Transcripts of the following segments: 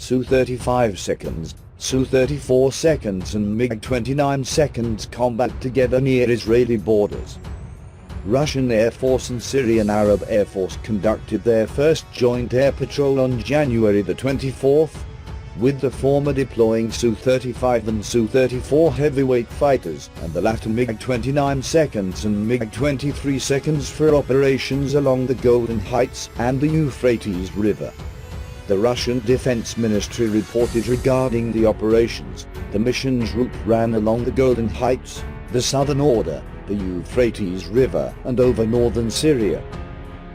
Su-35 seconds, Su-34 seconds and MiG-29 seconds combat together near Israeli borders. Russian Air Force and Syrian Arab Air Force conducted their first joint air patrol on January the 24th, with the former deploying Su-35 and Su-34 heavyweight fighters and the latter MiG-29 seconds and MiG-23 seconds for operations along the Golden Heights and the Euphrates River. The Russian Defense Ministry reported regarding the operations, the mission's route ran along the Golden Heights, the Southern Order, the Euphrates River and over northern Syria.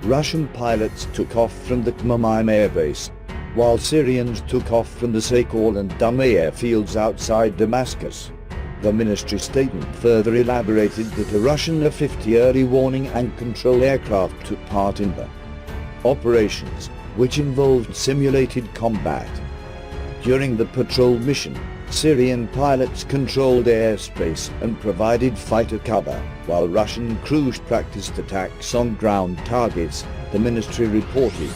Russian pilots took off from the Khmeimim Air Base, while Syrians took off from the Saykal and Dumay airfields outside Damascus. The ministry statement further elaborated that a Russian A-50 early warning and control aircraft took part in the operations, which involved simulated combat. During the patrol mission, Syrian pilots controlled airspace and provided fighter cover, while Russian crews practiced attacks on ground targets, the ministry reported,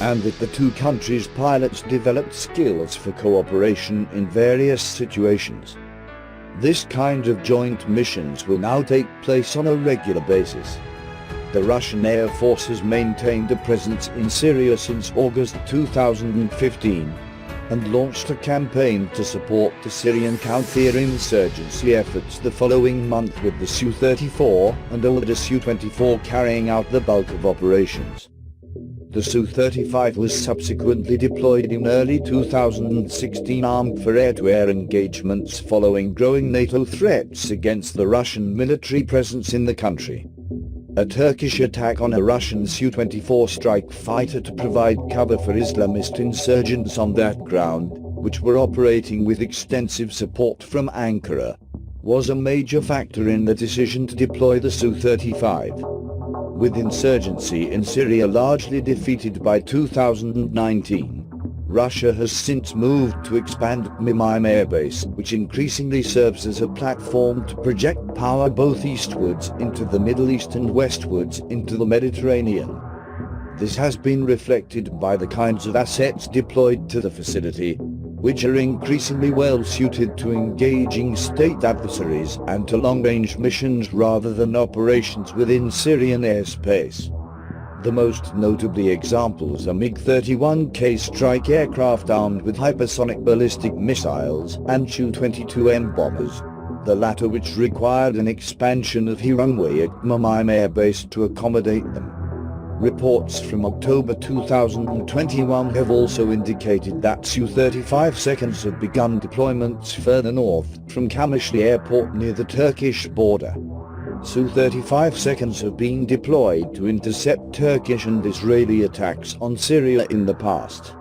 and that the two countries' pilots developed skills for cooperation in various situations. This kind of joint missions will now take place on a regular basis. The Russian Air Force has maintained a presence in Syria since August 2015, and launched a campaign to support the Syrian counter-insurgency efforts the following month, with the Su-34 and older Su-24 carrying out the bulk of operations. The Su-35 was subsequently deployed in early 2016 armed for air-to-air engagements following growing NATO threats against the Russian military presence in the country. A Turkish attack on a Russian Su-24 strike fighter to provide cover for Islamist insurgents on that ground, which were operating with extensive support from Ankara, was a major factor in the decision to deploy the Su-35. With insurgency in Syria largely defeated by 2019, Russia has since moved to expand Khmeimim Air Base, which increasingly serves as a platform to project power both eastwards into the Middle East and westwards into the Mediterranean. This has been reflected by the kinds of assets deployed to the facility, which are increasingly well suited to engaging state adversaries and to long-range missions rather than operations within Syrian airspace. The most notably examples are MiG-31K strike aircraft armed with hypersonic ballistic missiles and Su-22M bombers, the latter which required an expansion of runway at Khmeimim Air Base to accommodate them. Reports from October 2021 have also indicated that Su-35 seconds have begun deployments further north from Kamishli Airport near the Turkish border. Su-35 seconds have been deployed to intercept Turkish and Israeli attacks on Syria in the past.